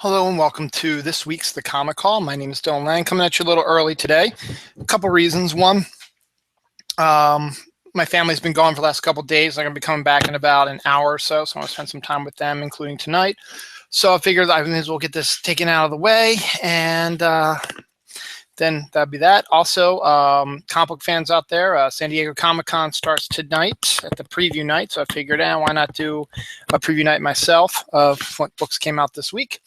Hello and welcome to this week's The Comic Call. My name is Dylan Lang, coming at you a little early today. A couple reasons. One, my family's been gone for the last couple days. I'm going to be coming back in about an hour or so, so I want to spend some time with them, including tonight. So I figured I may as well get this taken out of the way, and then that'd be that. Also, comic book fans out there, San Diego Comic-Con starts tonight at the preview night, so I figured, why not do a preview night myself of what books came out this week,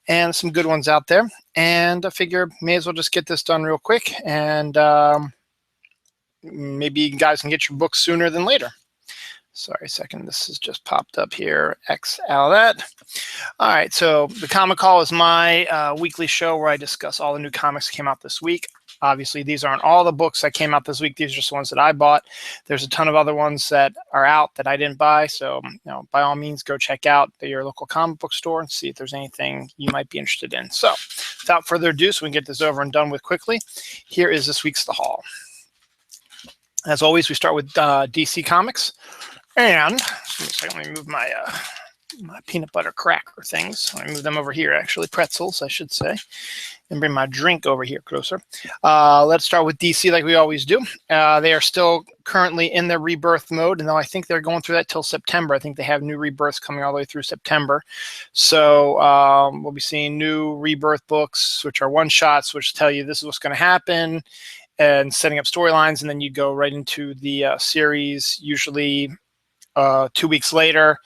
and some good ones out there. And I figure may as well just get this done real quick, and maybe you guys can get your books sooner than later. Sorry a second, this has just popped up here. X out of that. All right, so the Comic Call is my weekly show where I discuss all the new comics that came out this week. Obviously, these aren't all the books that came out this week. These are just the ones that I bought. There's a ton of other ones that are out that I didn't buy. So, by all means, go check out your local comic book store and see if there's anything you might be interested in. So, without further adu, so we can get this over and done with quickly, here is this week's The Haul. As always, we start with DC Comics. And let me move my my peanut butter cracker things. Let me move them over here, actually. Pretzels, I should say. And bring my drink over here closer. Let's start with DC like we always do. They are still currently in their rebirth mode, and though I think they're going through that till September. I think they have new rebirths coming all the way through September. So we'll be seeing new rebirth books, which are one-shots, which tell you this is what's going to happen, and setting up storylines, and then you go right into the series, usually 2 weeks later.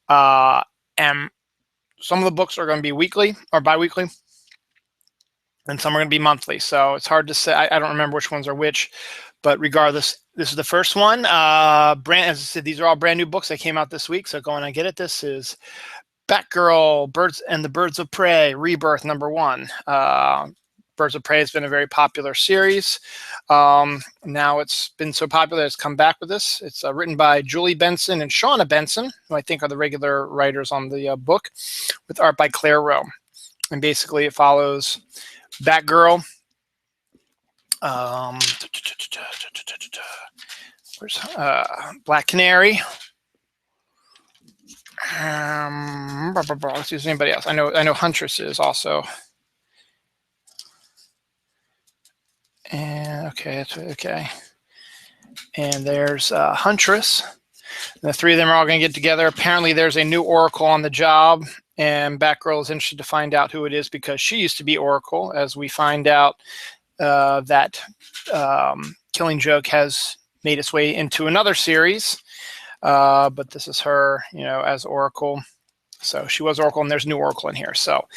And some of the books are going to be weekly or bi-weekly, and some are going to be monthly. So it's hard to say. I don't remember which ones are which, but regardless, this is the first one. As I said, these are all brand new books that came out this week. So go on and get it. This is Batgirl, Birds and the Birds of Prey, Rebirth #1. Birds of Prey has been a very popular series. Now it's been so popular it's come back with this. It's written by Julie Benson and Shauna Benson, who I think are the regular writers on the book, with art by Claire Rowe. And basically it follows Batgirl. Where's Black Canary? Let's see if anybody else. I know Huntress is also. And okay. And there's Huntress. And the three of them are all going to get together. Apparently, there's a new Oracle on the job, and Batgirl is interested to find out who it is because she used to be Oracle. As we find out that Killing Joke has made its way into another series, but this is her, as Oracle. So she was Oracle, and there's new Oracle in here. So.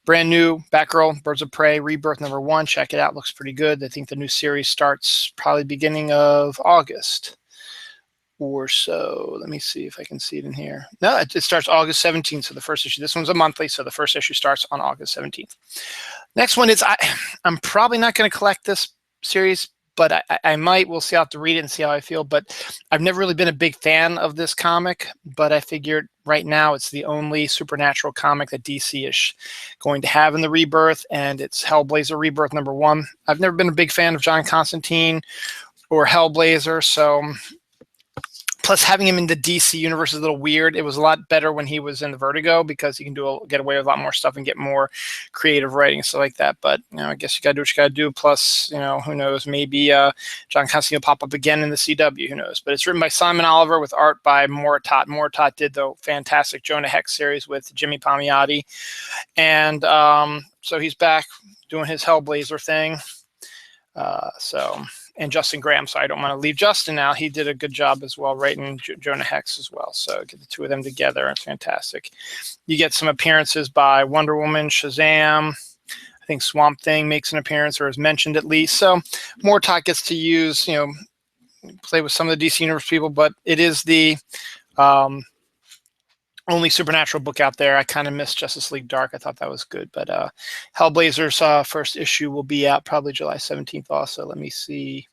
Brand new Batgirl, Birds of Prey, Rebirth #1. Check it out. Looks pretty good. I think the new series starts probably beginning of August or so. Let me see if I can see it in here. No, it starts August 17th. So the first issue. This one's a monthly, so the first issue starts on August 17th. Next one is I'm probably not going to collect this series, but I might. We'll see. I'll have to read it and see how I feel. But I've never really been a big fan of this comic, but I figured right now it's the only supernatural comic that DC is going to have in the rebirth, and it's Hellblazer Rebirth #1. I've never been a big fan of John Constantine or Hellblazer, so plus having him in the DC universe is a little weird. It was a lot better when he was in the Vertigo because he can get away with a lot more stuff and get more creative writing and stuff like that. But I guess you gotta do what you gotta do. Plus, who knows? Maybe John Constantine will pop up again in the CW. Who knows? But it's written by Simon Oliver with art by Moritat. Moritat did the fantastic Jonah Hex series with Jimmy Palmiotti, and so he's back doing his Hellblazer thing. And Justin Graham, so I don't want to leave Justin out. He did a good job as well, writing Jonah Hex as well. So get the two of them together. It's fantastic. You get some appearances by Wonder Woman, Shazam. I think Swamp Thing makes an appearance or is mentioned at least. So Moritat gets to use, play with some of the DC Universe people, but it is the only supernatural book out there. I kind of missed Justice League Dark. I thought that was good. But Hellblazer's first issue will be out probably July 17th also. Let me see.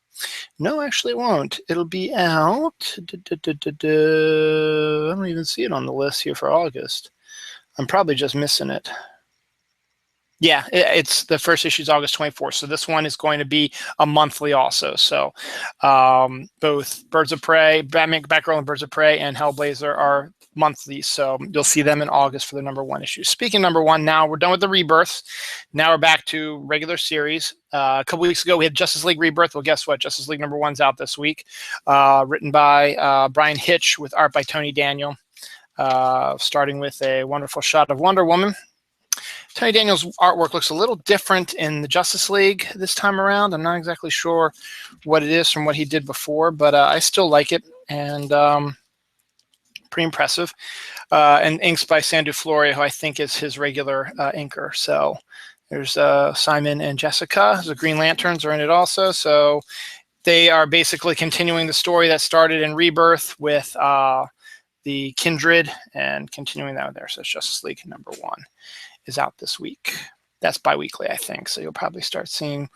No, actually it won't. It'll be out. I don't even see it on the list here for August. I'm probably just missing it. Yeah, it's the first issue is August 24th. So this one is going to be a monthly also. So both Birds of Prey, Batgirl and Birds of Prey, and Hellblazer are monthly. So you'll see them in August for the #1 issue. Speaking of #1, now we're done with the rebirths. Now we're back to regular series. A couple weeks ago, we had Justice League Rebirth. Well, guess what? Justice League #1's out this week. Written by Brian Hitch with art by Tony Daniel. Starting with a wonderful shot of Wonder Woman. Tony Daniel's artwork looks a little different in the Justice League this time around. I'm not exactly sure what it is from what he did before, but I still like it, and pretty impressive. And inks by Sandu Floria, who I think is his regular inker. So there's Simon and Jessica. The Green Lanterns are in it also. So they are basically continuing the story that started in Rebirth with the Kindred and continuing that there. So it's Justice League #1. Is out this week. That's bi-weekly, I think. So you'll probably start seeing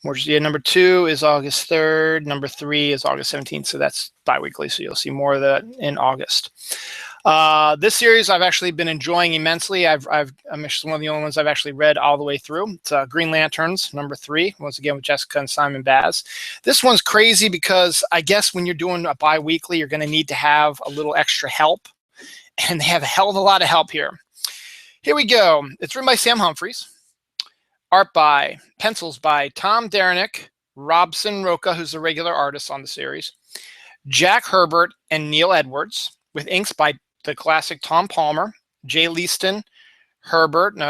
more. Yeah, #2 is August 3rd. #3 is August 17th. So that's bi-weekly. So you'll see more of that in August. This series I've actually been enjoying immensely. I'm actually one of the only ones I've actually read all the way through. It's Green Lanterns #3, once again with Jessica and Simon Baz. This one's crazy because I guess when you're doing a bi-weekly, you're going to need to have a little extra help. And they have a hell of a lot of help here. Here we go. It's written by Sam Humphries. Pencils by Tom Derenick, Robson Roca, who's a regular artist on the series, Jack Herbert, and Neil Edwards, with inks by the classic Tom Palmer, Jay Leaston,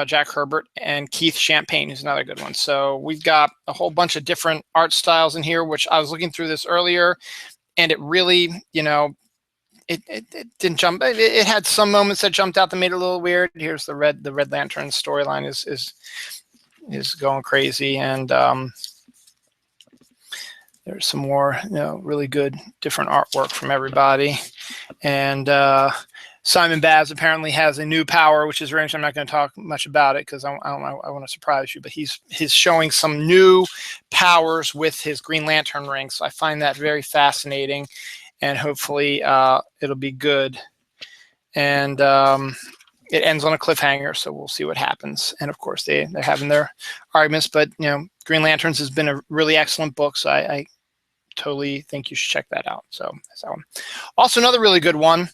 Jack Herbert, and Keith Champagne, who's another good one. So we've got a whole bunch of different art styles in here, which I was looking through this earlier, and it really, it didn't jump. It had some moments that jumped out that made it a little weird. Here's the Red Lantern storyline is going crazy, and there's some more really good different artwork from everybody. And Simon Baz apparently has a new power, which is range. I'm not going to talk much about it because I want to surprise you, but he's showing some new powers with his Green Lantern ring. So I find that very fascinating. And hopefully it'll be good. And it ends on a cliffhanger, so we'll see what happens. And of course, they're having their arguments, but Green Lanterns has been a really excellent book, so I totally think you should check that out. So that's that one. Also, another really good one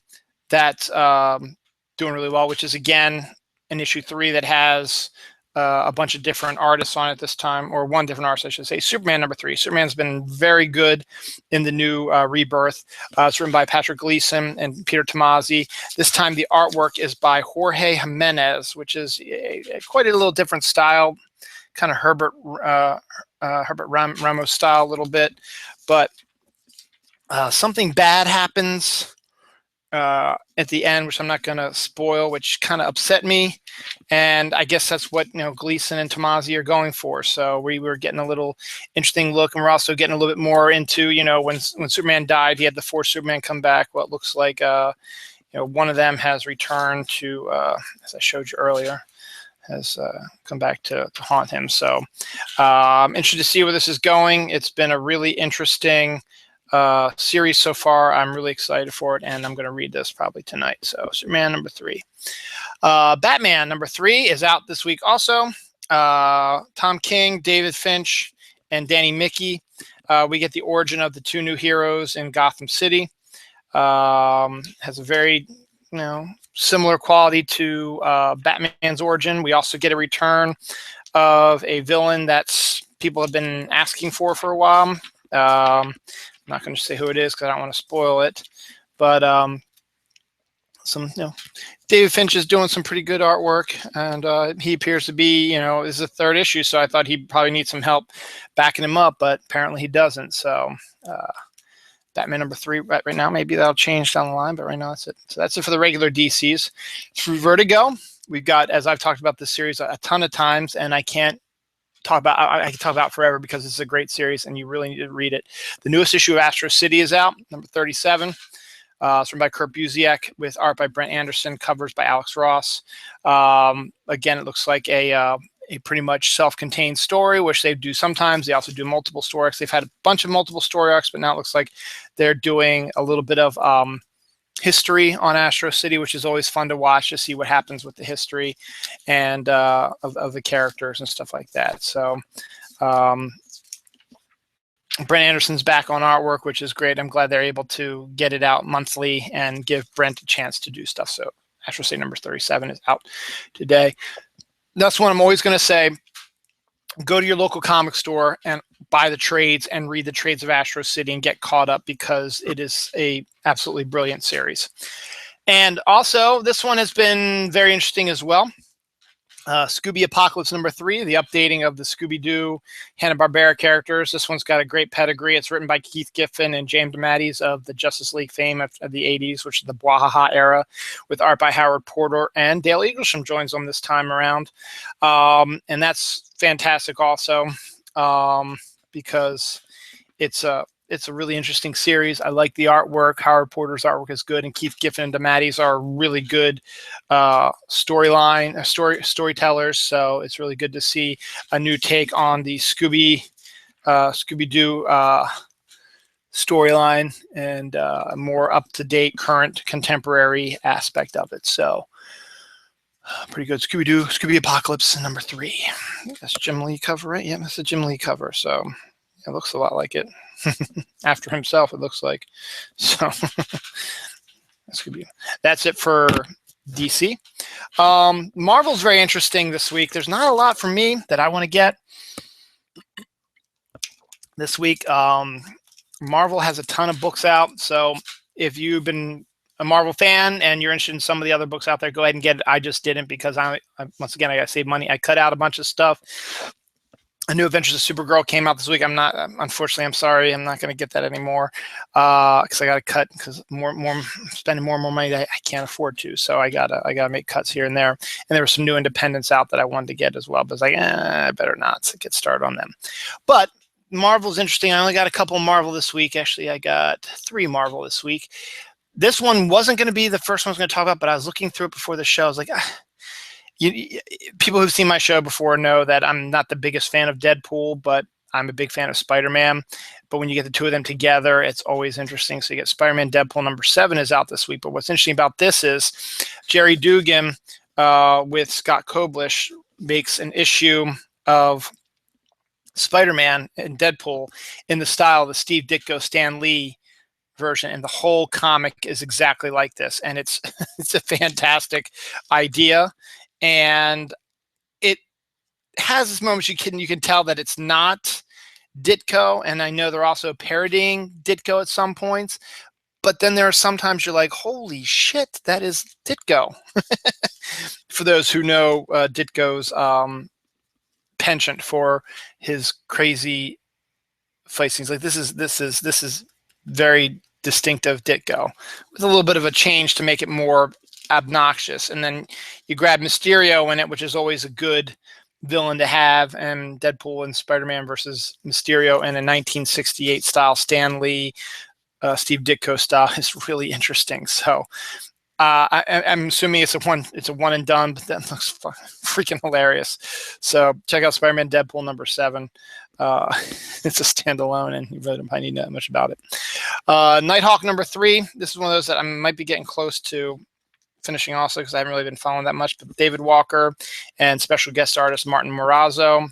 that's doing really well, which is again an issue 3 that has a bunch of different artists on it this time, or one different artist, I should say. Superman #3. Superman's been very good in the new Rebirth. It's written by Patrick Gleason and Peter Tomasi. This time the artwork is by Jorge Jimenez, which is quite a little different style, kind of Herbert Ramos style a little bit. But something bad happens at the end, which I'm not going to spoil, which kind of upset me. And I guess that's what Gleason and Tomasi are going for. So we were getting a little interesting look, and we're also getting a little bit more into when Superman died, he had the 4 Superman come back. Well, it looks like one of them has returned to, as I showed you earlier, has come back to haunt him. So I'm interested to see where this is going. It's been a really interesting series so far. I'm really excited for it, and I'm going to read this probably tonight. So Superman #3. Batman #3 is out this week also. Tom King, David Finch, and Danny Mickey. We get the origin of the 2 new heroes in Gotham City. Has a very similar quality to Batman's origin. We also get a return of a villain that's people have been asking for a while. I'm not going to say who it is because I don't want to spoil it, but David Finch is doing some pretty good artwork, and he appears to be, this is the 3rd issue, so I thought he'd probably need some help backing him up, but apparently he doesn't. So Batman #3 right now, maybe that'll change down the line, but right now that's it. So that's it for the regular DCs. Through Vertigo, we've got, as I've talked about this series a ton of times, and I can talk about forever because it's a great series and you really need to read it. The newest issue of Astro City is out, #37. It's written by Kurt Busiek with art by Brent Anderson, covers by Alex Ross. Again, it looks like a pretty much self-contained story, which they do sometimes. They also do multiple story arcs. They've had a bunch of multiple story arcs, but now it looks like they're doing a little bit of history on Astro City, which is always fun to watch to see what happens with the history and of the characters and stuff like that. So Brent Anderson's back on artwork, which is great. I'm glad they're able to get it out monthly and give Brent a chance to do stuff. So Astro City number 37 is out today. That's what I'm always going to say. Go to your local comic store and buy the trades and read the trades of Astro City and get caught up, because it is a absolutely brilliant series. And also, this one has been very interesting as well. Scooby Apocalypse number 3, the updating of the Scooby-Doo Hanna-Barbera characters. This one's got a great pedigree. It's written by Keith Giffen and James DeMatteis of the Justice League fame of the 80s, which is the Bwahaha era, with art by Howard Porter, and Dale Eaglesham joins them this time around. And that's fantastic also, because it's a really interesting series. I like the artwork. Howard Porter's artwork is good, and Keith Giffen and DeMatteis are really good storytellers. So it's really good to see a new take on the Scooby-Doo storyline, and a more up-to-date, current, contemporary aspect of it. So pretty good. Scooby Apocalypse number 3. That's Jim Lee cover, right? Yeah, that's a Jim Lee cover. So it looks a lot like it. After himself, it looks like. So that's it for DC. Marvel's very interesting this week. There's not a lot for me that I want to get this week. Marvel has a ton of books out, so if you've been a Marvel fan and you're interested in some of the other books out there, go ahead and get it. I just didn't, because I once again, I got to save money. I cut out a bunch of stuff. A New Adventures of Supergirl came out this week. Unfortunately, I'm sorry, I'm not going to get that anymore, because I got to cut, because spending more and more money that I can't afford to. So I gotta make cuts here and there. And there were some new independents out that I wanted to get as well, but I was like, I better not get started on them. But Marvel's interesting. I only got a couple of Marvel this week. Actually, I got 3 Marvel this week. This one wasn't going to be the first one I was going to talk about, but I was looking through it before the show. I was like, people who've seen my show before know that I'm not the biggest fan of Deadpool, but I'm a big fan of Spider-Man. But when you get the two of them together, it's always interesting. So you get Spider-Man Deadpool number 7 is out this week. But what's interesting about this is Jerry Dugan with Scott Koblish makes an issue of Spider-Man and Deadpool in the style of the Steve Ditko, Stan Lee version, and the whole comic is exactly like this. And it's a fantastic idea. And it has this moment you can tell that it's not Ditko, and I know they're also parodying Ditko at some points, but then there are sometimes you're like, holy shit, that is Ditko. For those who know Ditko's penchant for his crazy fight scenes, like this is very distinctive Ditko, with a little bit of a change to make it more obnoxious. And then you grab Mysterio in it, which is always a good villain to have, and Deadpool and Spider-Man versus Mysterio in a 1968 style Stan Lee, Steve Ditko style is really interesting. So I'm assuming it's a one and done, but that looks freaking hilarious. So check out Spider-Man Deadpool number 7. It's a standalone, and you really don't need that much about it. Nighthawk number 3. This is one of those that I might be getting close to finishing also, because I haven't really been following that much. But David Walker and special guest artist Martin Morazzo.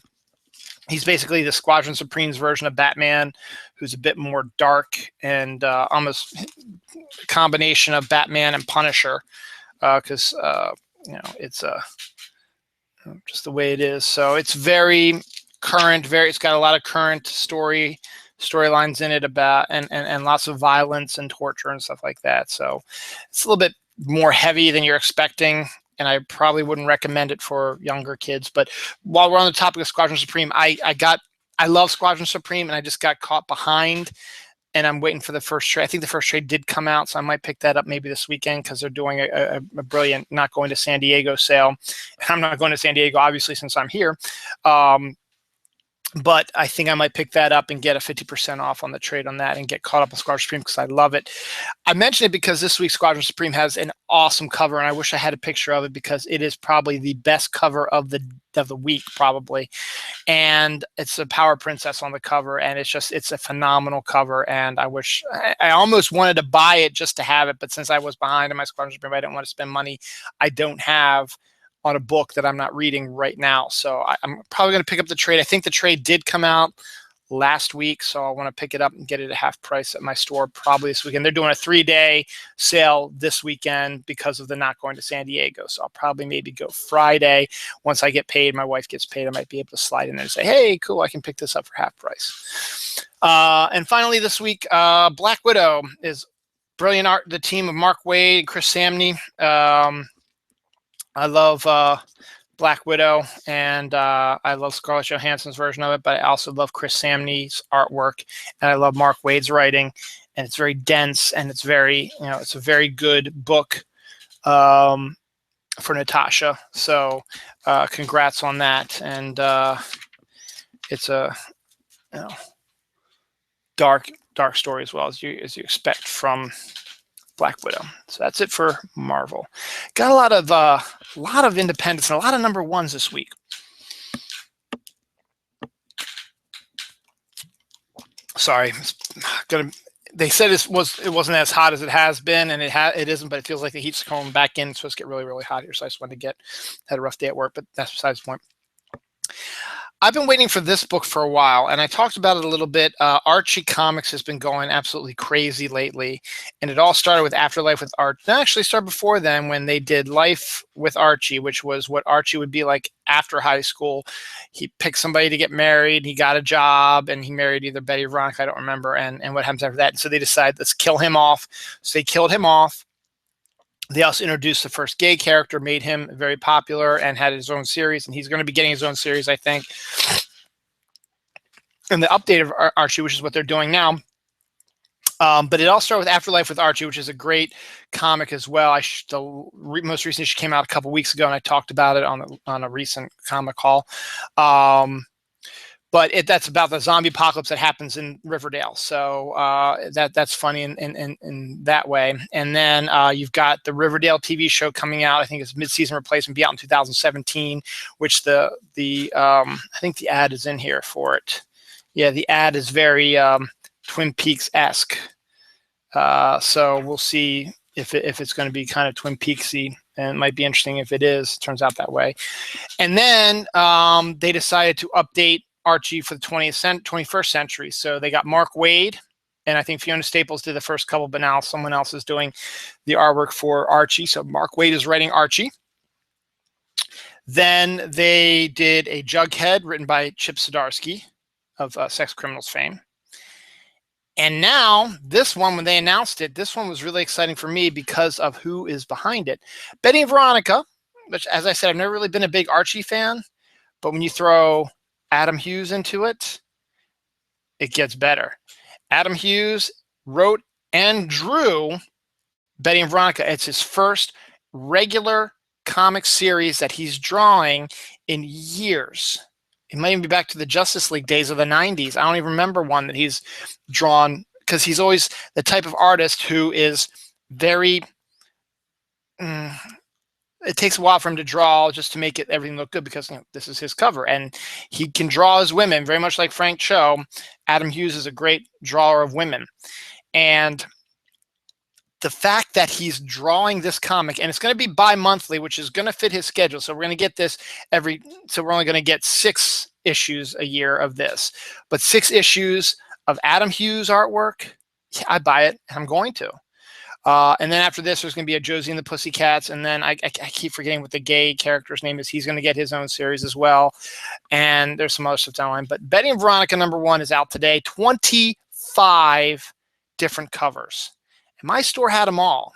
He's basically the Squadron Supreme's version of Batman, who's a bit more dark and almost a combination of Batman and Punisher, because it's just the way it is. So it's very current. It's got a lot of current storylines in it about and lots of violence and torture and stuff like that. So it's a little bit more heavy than you're expecting, and I probably wouldn't recommend it for younger kids. But while we're on the topic of Squadron Supreme, I love Squadron Supreme, and I just got caught behind, and I'm waiting for the first trade. I think the first trade did come out, so I might pick that up maybe this weekend, because they're doing a brilliant not going to San Diego sale. And I'm not going to San Diego, obviously, since I'm here. but I think I might pick that up and get a 50% off on the trade on that and get caught up on Squadron Supreme because I love it. I mention it because this week's Squadron Supreme has an awesome cover, and I wish I had a picture of it because it is probably the best cover of the week, probably. And it's a Power Princess on the cover, and it's a phenomenal cover. And I almost wanted to buy it just to have it, but since I was behind in my Squadron Supreme, I didn't want to spend money I don't have on a book that I'm not reading right now. So I'm probably going to pick up the trade. I think the trade did come out last week, so I want to pick it up and get it at half price at my store probably this weekend. They're doing a 3-day sale this weekend because of the not going to San Diego. So I'll probably maybe go Friday. Once I get paid, my wife gets paid, I might be able to slide in there and say, hey, cool, I can pick this up for half price. And finally this week, Black Widow is brilliant art. The team of Mark Waid and Chris Samney. I love Black Widow, and I love Scarlett Johansson's version of it, but I also love Chris Samney's artwork, and I love Mark Waid's writing, and it's very dense, and it's very, it's a very good book for Natasha. So congrats on that, and it's a dark story as well as you expect from Black Widow. So that's it for Marvel. Got a lot of independents and a lot of number ones this week. Sorry, they said it wasn't as hot as it has been, and it isn't, but it feels like the heat's coming back in. It's supposed to get really, really hot here. So I just wanted to had a rough day at work, but that's besides the point. I've been waiting for this book for a while, and I talked about it a little bit. Archie Comics has been going absolutely crazy lately, and it all started with Afterlife with Archie. It actually started before then when they did Life with Archie, which was what Archie would be like after high school. He picked somebody to get married, he got a job, and he married either Betty or Veronica, I don't remember, and what happens after that. And so they decided, let's kill him off. So they killed him off. They also introduced the first gay character, made him very popular, and had his own series. And he's going to be getting his own series, I think. And the update of Archie, which is what they're doing now. But it all started with Afterlife with Archie, which is a great comic as well. Most recently, she came out a couple weeks ago, and I talked about it on a recent comic call. But that's about the zombie apocalypse that happens in Riverdale. So that's funny in that way. And then you've got the Riverdale TV show coming out. I think it's mid-season replacement, be out in 2017, which I think the ad is in here for it. Yeah, the ad is very Twin Peaks-esque. So we'll see if it's going to be kind of Twin Peaksy, and it might be interesting if it is. It turns out that way. And then they decided to update Archie for the 21st century. So they got Mark Waid, and I think Fiona Staples did the first couple, but now someone else is doing the artwork for Archie. So Mark Waid is writing Archie. Then they did a Jughead written by Chip Zdarsky of Sex Criminals fame. And now this one, when they announced it, this one was really exciting for me because of who is behind it. Betty and Veronica, which, as I said, I've never really been a big Archie fan, but when you throw Adam Hughes into it, it gets better. Adam Hughes wrote and drew Betty and Veronica. It's his first regular comic series that he's drawing in years. It might even be back to the Justice League days of the 90s. I don't even remember one that he's drawn, because he's always the type of artist who is very... it takes a while for him to draw just to make everything look good, because this is his cover, and he can draw his women very much like Frank Cho. Adam Hughes is a great drawer of women, and the fact that he's drawing this comic, and it's going to be bi-monthly, which is going to fit his schedule. So we're going to get this so we're only going to get 6 issues a year of this, but 6 issues of Adam Hughes artwork. Yeah, I buy it, and I'm going to. And then after this, there's going to be a Josie and the Pussycats. And then I keep forgetting what the gay character's name is. He's going to get his own series as well. And there's some other stuff down the line. But Betty and Veronica #1 is out today. 25 different covers. And my store had them all.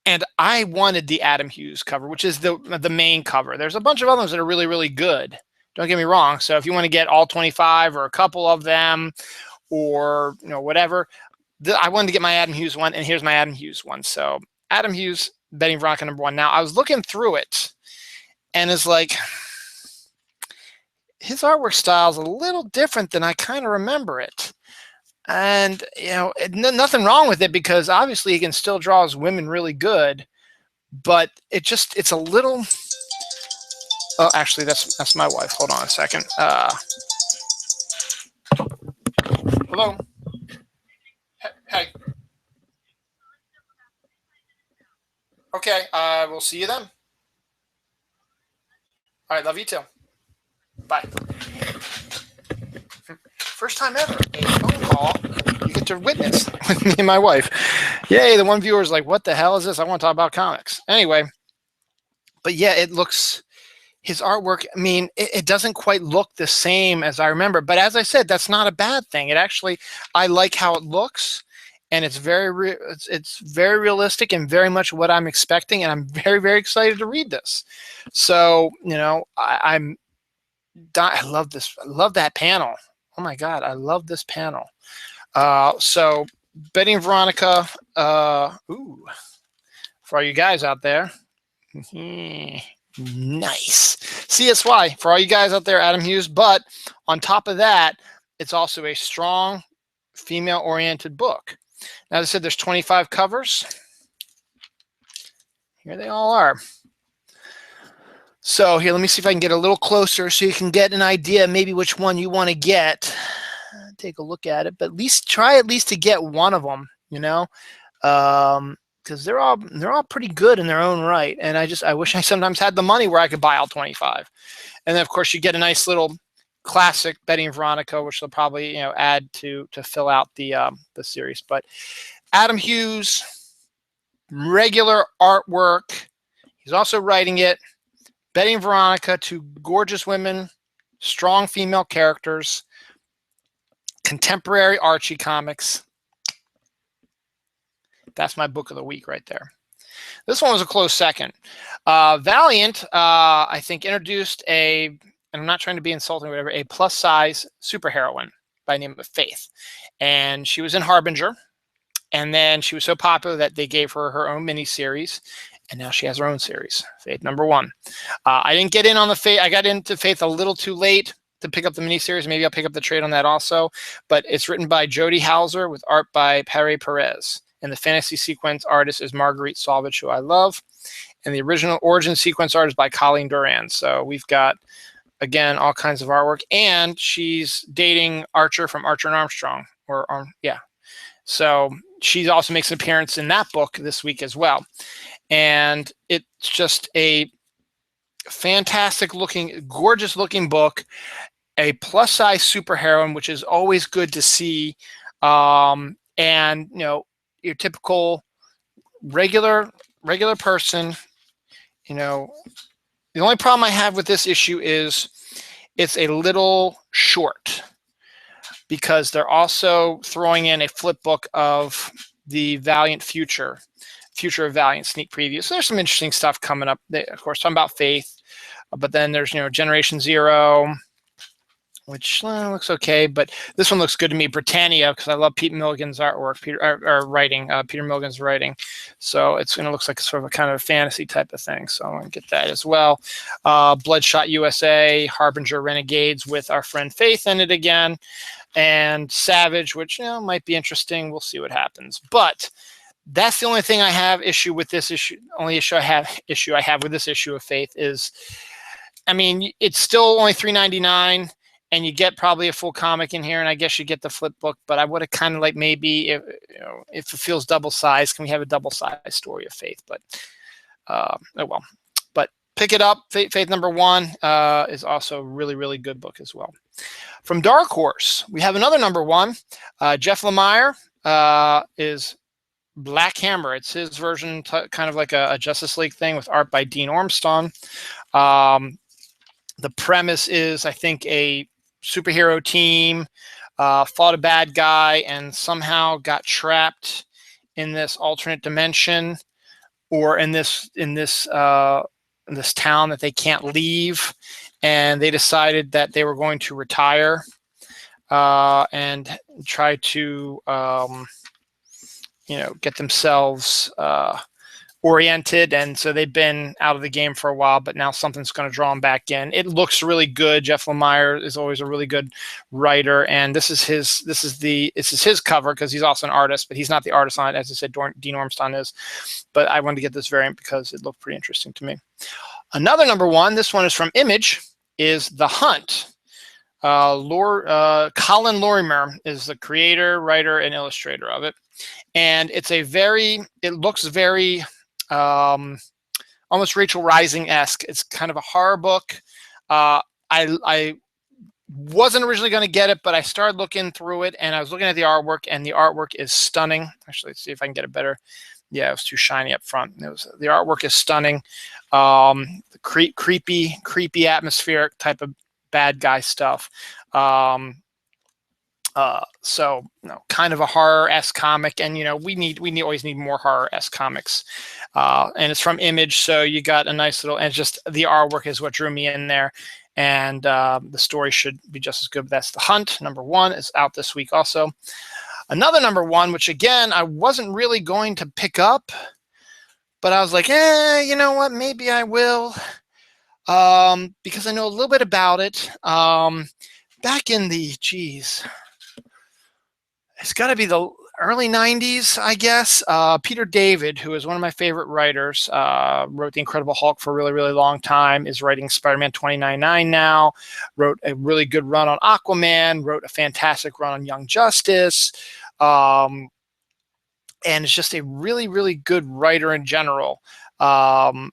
And I wanted the Adam Hughes cover, which is the main cover. There's a bunch of others that are really, really good. Don't get me wrong. So if you want to get all 25 or a couple of them or whatever, I wanted to get my Adam Hughes one, and here's my Adam Hughes one. So Adam Hughes, Betty and Veronica #1. Now, I was looking through it, and it's like, his artwork style is a little different than I kind of remember it. And, you know, nothing wrong with it, because obviously he can still draw his women really good, but it's a little, oh, actually that's my wife. Hold on a second. Hello. Hey. Okay. We'll see you then. All right. Love you too. Bye. First time ever, a phone call you get to witness with me and my wife. Yay, the one viewer is like, what the hell is this? I want to talk about comics. Anyway, but yeah, it looks, his artwork, I mean, it doesn't quite look the same as I remember. But as I said, that's not a bad thing. It actually, I like how it looks. And it's it's very realistic and very much what I'm expecting. And I'm very, very excited to read this. So, you know, I love this. I love that panel. Oh my God, I love this panel. So Betty and Veronica, ooh, for all you guys out there, nice. CSY, for all you guys out there, Adam Hughes. But on top of that, it's also a strong female-oriented book. Now, as I said, there's 25 covers. Here they all are. So here, let me see if I can get a little closer so you can get an idea maybe which one you want to get. Take a look at it, but at least try to get one of them, you know, because they're all pretty good in their own right. And I wish I sometimes had the money where I could buy all 25. And then of course you get a nice little classic Betty and Veronica, which they'll probably, you know, add to fill out the series. But Adam Hughes, regular artwork. He's also writing it. Betty and Veronica, two gorgeous women, strong female characters, contemporary Archie Comics. That's my book of the week right there. This one was a close second. Valiant, I think, introduced and I'm not trying to be insulting or whatever, a plus-size superheroine by the name of Faith. And she was in Harbinger. And then she was so popular that they gave her her own miniseries. And now she has her own series, Faith #1. I didn't get in on the Faith. I got into Faith a little too late to pick up the miniseries. Maybe I'll pick up the trade on that also. But it's written by Jody Hauser with art by Pere Perez. And the fantasy sequence artist is Marguerite Sauvage, who I love. And the original origin sequence art is by Colleen Duran. So we've got, again, all kinds of artwork. And she's dating Archer from Archer and Armstrong. Yeah. So she also makes an appearance in that book this week as well. And it's just a fantastic looking, gorgeous looking book, a plus size superheroine, which is always good to see. And, you know, your typical regular person, you know, the only problem I have with this issue is it's a little short, because they're also throwing in a flip book of the Valiant Future of Valiant sneak preview. So there's some interesting stuff coming up. Of course, talking about Faith, but then there's, you know, Generation Zero, which looks okay, but this one looks good to me. Britannia, because I love Pete Milligan's artwork, Peter Milligan's writing. So it's going to look like sort of a kind of a fantasy type of thing. So I'm going to get that as well. Bloodshot USA, Harbinger Renegades with our friend Faith in it again, and Savage, which, you know, might be interesting. We'll see what happens. But that's the only thing I have issue with this issue. Only issue I have with this issue of Faith is, I mean, it's still only $3.99, and you get probably a full comic in here, and I guess you get the flip book. But I would have kind of like, maybe if, you know, if it feels double sized, can we have a double sized story of Faith? But oh well. But pick it up. Faith #1 is also a really, really good book as well. From Dark Horse, we have another #1. Jeff Lemire is Black Hammer. It's his version, kind of like a Justice League thing, with art by Dean Ormston. The premise is, I think, a superhero team fought a bad guy and somehow got trapped in this alternate dimension, or in this town that they can't leave, and they decided that they were going to retire and try to you know, get themselves oriented, and so they've been out of the game for a while, but now something's going to draw them back in. It looks really good. Jeff Lemire is always a really good writer, and this is his cover because he's also an artist, but he's not the artist on it. As I said, Dean Ormston is, but I wanted to get this variant because it looked pretty interesting to me. Another number one, this one is from Image, is The Hunt. Colin Lorimer is the creator, writer, and illustrator of it. And it looks very almost Rachel Rising-esque. It's kind of a horror book. I wasn't originally going to get it, but I started looking through it, and I was looking at the artwork, and the artwork is stunning. Actually, let's see if I can get it better. Yeah, it was too shiny up front. The artwork is stunning. Creepy, atmospheric type of bad guy stuff. So kind of a horror-esque comic, and we always need more horror-esque comics. And it's from Image, so you got a nice little, and just the artwork is what drew me in there, and the story should be just as good. But that's The Hunt, number one, is out this week also. Another number one, which again I wasn't really going to pick up, but I was like, you know what, maybe I will, because I know a little bit about it. Back in the it's got to be the early 90s, I guess. Peter David, who is one of my favorite writers, wrote The Incredible Hulk for a really, really long time, is writing Spider-Man 2099 now, wrote a really good run on Aquaman, wrote a fantastic run on Young Justice, and is just a really, really good writer in general, and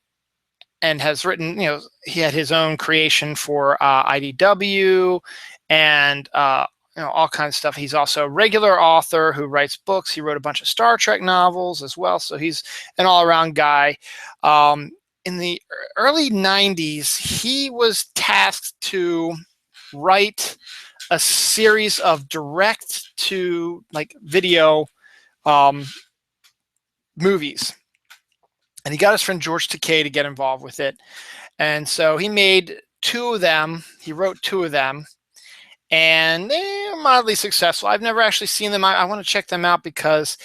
has written, he had his own creation for IDW and all kinds of stuff. He's also a regular author who writes books. He wrote a bunch of Star Trek novels as well, so he's an all-around guy. In the early 90s, he was tasked to write a series of direct-to-video movies. And he got his friend George Takei to get involved with it. And so he made two of them. He wrote two of them. And they're mildly successful. I've never actually seen them. I want to check them out because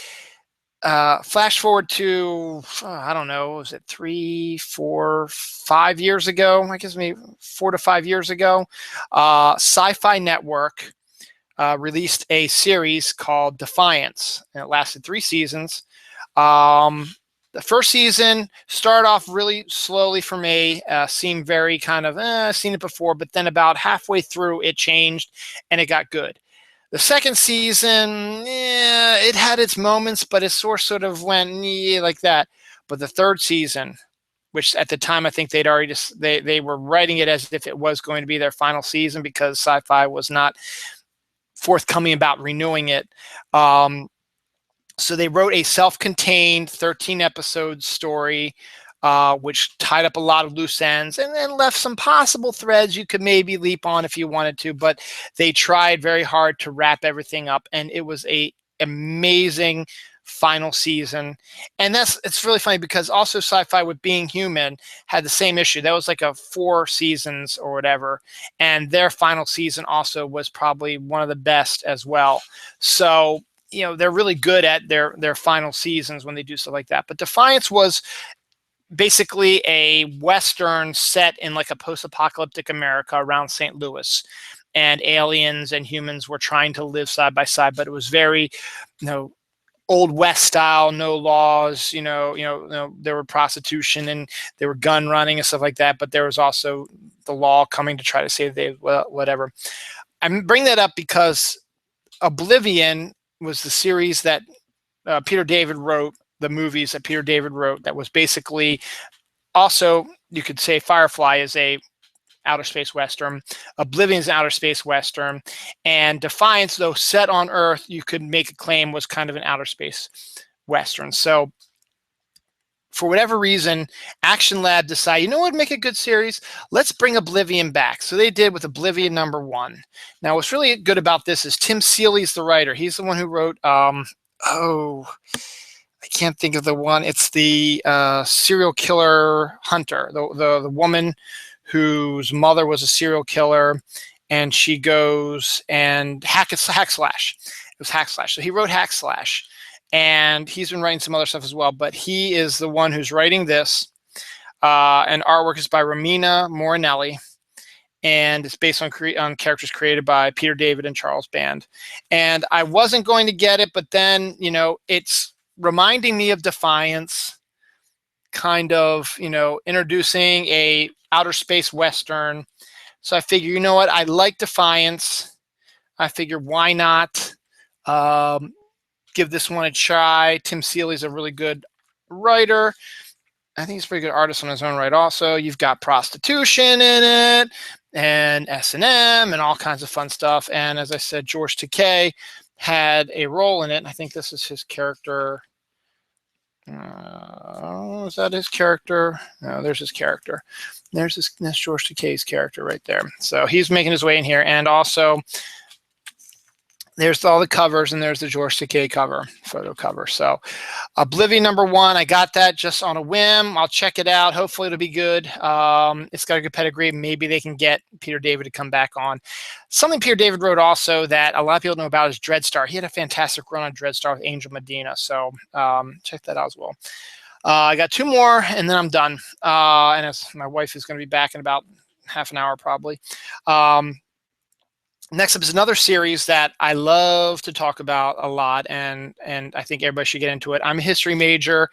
flash forward to, I don't know, was it 3, 4, 5 years ago? I guess maybe 4 to 5 years ago. Sci-Fi Network released a series called Defiance, and it lasted 3 seasons. The first season started off really slowly for me, seemed very kind of, I've seen it before, but then about halfway through it changed and it got good. The second season, it had its moments, but it sort of went like that. But the third season, which at the time I think they'd already they were writing it as if it was going to be their final season because Sci-Fi was not forthcoming about renewing it. So they wrote a self-contained 13-episode story, which tied up a lot of loose ends and then left some possible threads you could maybe leap on if you wanted to. But they tried very hard to wrap everything up, and it was an amazing final season. And it's really funny because also Sci-Fi with Being Human had the same issue. That was like a 4 seasons or whatever, and their final season also was probably one of the best as well. So they're really good at their final seasons when they do stuff like that. But Defiance was basically a Western set in like a post-apocalyptic America around St. Louis. And aliens and humans were trying to live side by side, but it was very, Old West style, no laws, there were prostitution and there were gun running and stuff like that. But there was also the law coming to try to save whatever. I bring that up because Oblivion was the series that Peter David wrote, the movies that Peter David wrote, that was basically also, you could say Firefly is a outer space Western, Oblivion is an outer space Western, and Defiance, though set on Earth, you could make a claim was kind of an outer space Western. So for whatever reason, Action Lab decided, what would make a good series? Let's bring Oblivion back. So they did with Oblivion #1. Now, what's really good about this is Tim Seeley's the writer. He's the one who wrote, I can't think of the one. It's the serial killer hunter, the woman whose mother was a serial killer, and she goes and Hack Slash. It was Hack Slash. So he wrote Hack Slash. and he's been writing some other stuff as well, but he is the one who's writing this. And artwork is by Romina Morinelli, and it's based on characters created by Peter David and Charles Band. And I wasn't going to get it, but then, you know, it's reminding me of Defiance, kind of, you know, introducing a outer space Western. So I figure, you know what, I like Defiance. I figure, why not give this one a try? Tim Seeley's a really good writer. I think he's a pretty good artist on his own right also. You've got prostitution in it, and S&M, and all kinds of fun stuff. And as I said, George Takei had a role in it. And I think this is his character. Is that his character? No, there's his character. There's George Takei's character right there. So he's making his way in here. And also, there's all the covers, and there's the George Takei cover, photo cover. So Oblivion #1, I got that just on a whim. I'll check it out. Hopefully it'll be good. It's got a good pedigree. Maybe they can get Peter David to come back on. Something Peter David wrote also that a lot of people know about is Dreadstar. He had a fantastic run on Dreadstar with Angel Medina. So check that out as well. I got 2 more, and then I'm done. And as my wife is going to be back in about half an hour probably. Next up is another series that I love to talk about a lot, and I think everybody should get into it. I'm a history major.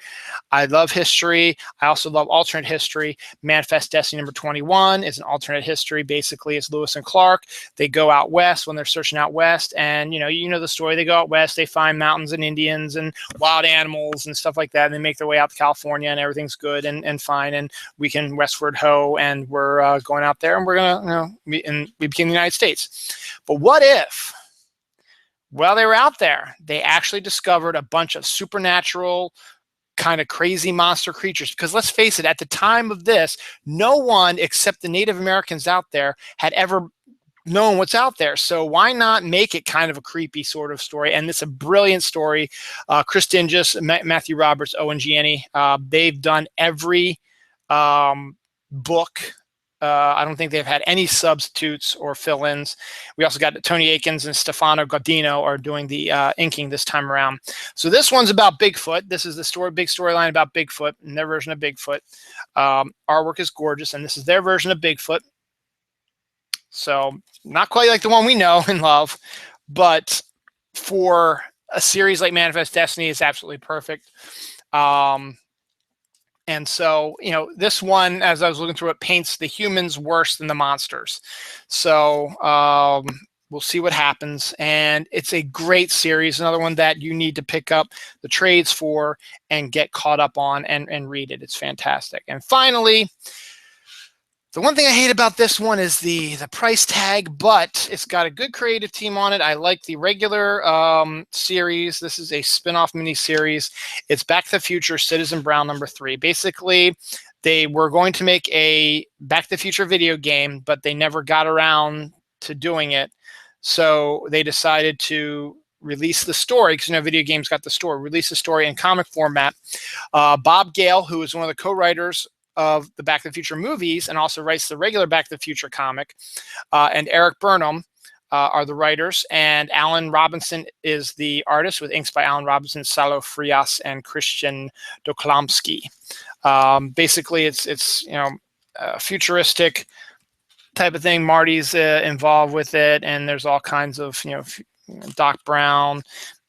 I love history. I also love alternate history. Manifest Destiny #21 is an alternate history. Basically, it's Lewis and Clark. They go out west when they're searching out west, and you know the story. They go out west, they find mountains and Indians and wild animals and stuff like that, and they make their way out to California, and everything's good and fine, and we can westward ho, and we're going out there, and we're gonna, we became the United States. But what if, while they were out there, they actually discovered a bunch of supernatural, kind of crazy monster creatures? Because let's face it, at the time of this, no one except the Native Americans out there had ever known what's out there. So why not make it kind of a creepy sort of story? And it's a brilliant story. Chris Dingus, Matthew Roberts, Owen Gianni, they've done every book. I don't think they've had any substitutes or fill-ins. We also got Tony Akins and Stefano Gaudino are doing the inking this time around. So this one's about Bigfoot. This is the big storyline about Bigfoot and their version of Bigfoot. Artwork is gorgeous, and this is their version of Bigfoot. So not quite like the one we know and love, but for a series like Manifest Destiny, it's absolutely perfect. And so, you know, this one, as I was looking through it, paints the humans worse than the monsters. So we'll see what happens. And it's a great series, another one that you need to pick up the trades for and get caught up on and read it. It's fantastic. And finally, the one thing I hate about this one is the price tag, but it's got a good creative team on it. I like the regular series. This is a spin-off mini-series. It's Back to the Future Citizen Brown #3. Basically, they were going to make a Back to the Future video game, but they never got around to doing it. So they decided to release the story, because, you know, video games got the story, release the story in comic format. Bob Gale, who is one of the co-writers of the Back to the Future movies and also writes the regular Back to the Future comic, and Eric Burnham are the writers, and Alan Robinson is the artist, with inks by Alan Robinson, Salo Frias, and Christian Doklamski. Basically, it's you know, a futuristic type of thing. Marty's involved with it, and there's all kinds of, you know, Doc Brown,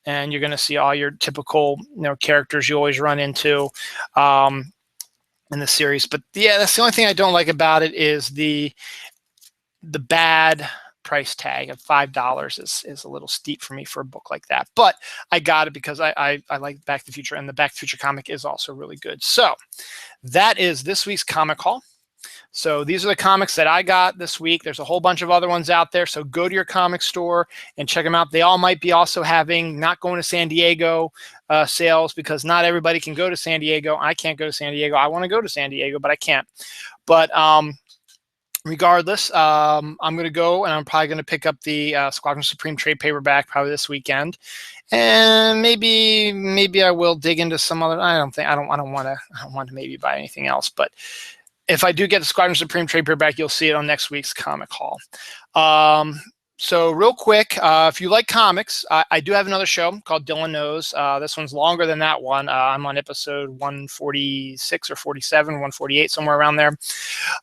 and you're going to see all your typical, you know, characters you always run into in the series. But yeah, that's the only thing I don't like about it, is the bad price tag of $5 is a little steep for me for a book like that. But I got it because I like Back to the Future, and the Back to the Future comic is also really good. So that is this week's comic haul. So these are the comics that I got this week. There's a whole bunch of other ones out there. So go to your comic store and check them out. They all might be also having not going to San Diego sales, because not everybody can go to San Diego. I can't go to San Diego. I want to go to San Diego, but I can't. But regardless, I'm going to go, and I'm probably going to pick up the Squadron Supreme trade paperback probably this weekend. And maybe I will dig into some other. I don't want to maybe buy anything else, but if I do get the Squadron Supreme trade paperback, you'll see it on next week's comic haul. So real quick, if you like comics, I do have another show called Dylan Knows. This one's longer than that one. I'm on episode 146 or 47, 148, somewhere around there.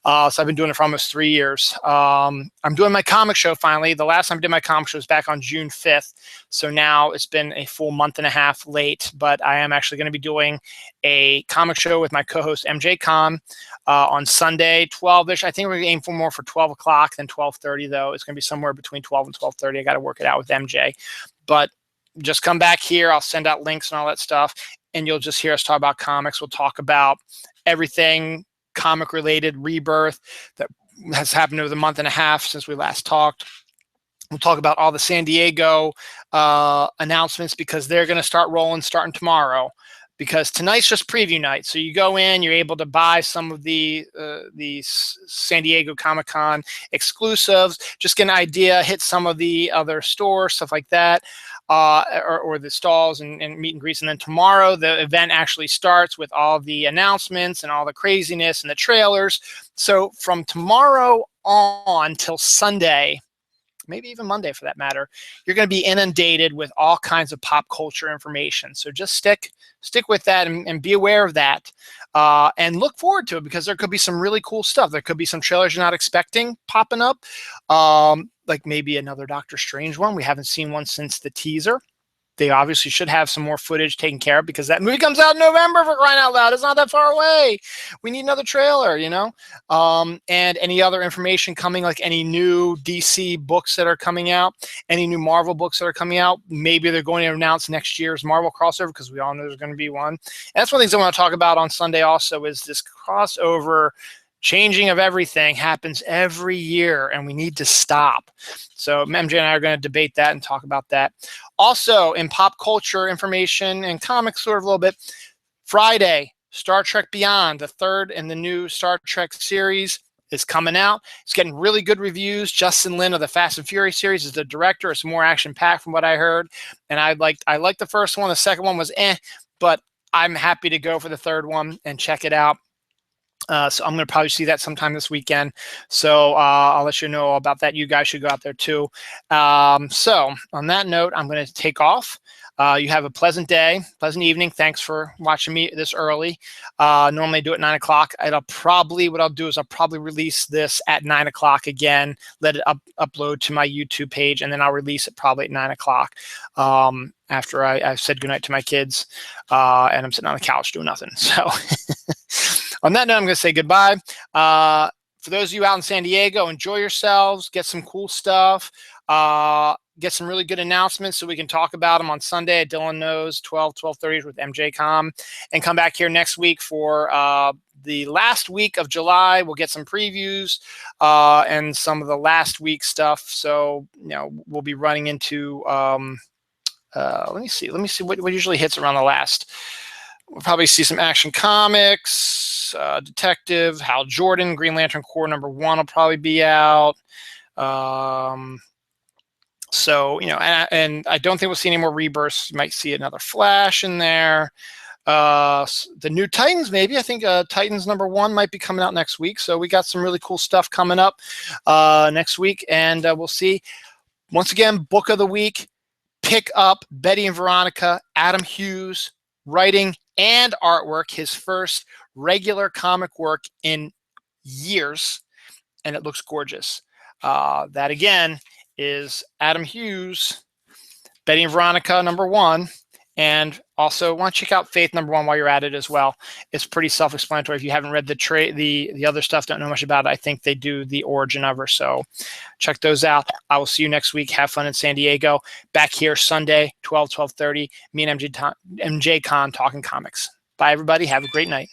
So I've been doing it for almost 3 years. I'm doing my comic show finally. The last time I did my comic show was back on June 5th. So now it's been a full month and a half late, but I am actually going to be doing a comic show with my co-host MJ Con on Sunday, 12-ish. I think we're going to aim for more for 12 o'clock than 12:30, though. It's going to be somewhere between 12 and 12:30. I got to work it out with MJ. But just come back here. I'll send out links and all that stuff, and you'll just hear us talk about comics. We'll talk about everything comic-related, Rebirth, that has happened over the month and a half since we last talked. We'll talk about all the San Diego announcements, because they're going to start rolling starting tomorrow. Because tonight's just preview night. So you go in, you're able to buy some of the San Diego Comic-Con exclusives, just get an idea, hit some of the other stores, stuff like that, or the stalls and meet and greets. And then tomorrow, the event actually starts with all the announcements and all the craziness and the trailers. So from tomorrow on till Sunday, maybe even Monday for that matter, you're going to be inundated with all kinds of pop culture information. So just stick with that and be aware of that, and look forward to it, because there could be some really cool stuff. There could be some trailers you're not expecting popping up, like maybe another Doctor Strange one. We haven't seen one since the teaser. They obviously should have some more footage taken care of, because that movie comes out in November, for crying out loud. It's not that far away. We need another trailer, you know? And any other information coming, like any new DC books that are coming out, any new Marvel books that are coming out. Maybe they're going to announce next year's Marvel crossover, because we all know there's going to be one. And that's one of the things I want to talk about on Sunday also, is this crossover changing of everything happens every year, and we need to stop. So MJ and I are going to debate that and talk about that. Also, in pop culture information and comics sort of a little bit, Friday, Star Trek Beyond, the third in the new Star Trek series, is coming out. It's getting really good reviews. Justin Lin of the Fast and Furious series is the director. It's more action-packed from what I heard. And I liked the first one. The second one was but I'm happy to go for the third one and check it out. So I'm going to probably see that sometime this weekend. So I'll let you know about that. You guys should go out there too. So on that note, I'm going to take off. You have a pleasant day, pleasant evening. Thanks for watching me this early. Normally I do it at 9 o'clock. What I'll do is I'll probably release this at 9 o'clock again, let it upload to my YouTube page, and then I'll release it probably at 9 o'clock. After I've said goodnight to my kids, and I'm sitting on the couch doing nothing. So on that note, I'm going to say goodbye. For those of you out in San Diego, enjoy yourselves, get some cool stuff, get some really good announcements so we can talk about them on Sunday at Dylan Knows, 12:30 with MJ Com, and come back here next week for the last week of July. We'll get some previews and some of the last week stuff. So, we'll be running into, let me see what usually hits around the last. We'll probably see some Action Comics, Detective, Hal Jordan, Green Lantern Corps #1 will probably be out. So, and I don't think we'll see any more Rebirths. You might see another Flash in there. The new Titans, maybe. I think Titans #1 might be coming out next week. So we got some really cool stuff coming up next week, and we'll see. Once again, book of the week, pick up Betty and Veronica, Adam Hughes, writing and artwork, his first regular comic work in years, and it looks gorgeous. That again is Adam Hughes, Betty and Veronica #1, and also want to check out Faith #1 while you're at it as well. It's pretty self-explanatory. If you haven't read the other stuff, don't know much about it, I think they do the origin of her. So check those out. I will see you next week. Have fun in San Diego. Back here Sunday, 12:30. Me and MJ Con talking comics. Bye, everybody. Have a great night.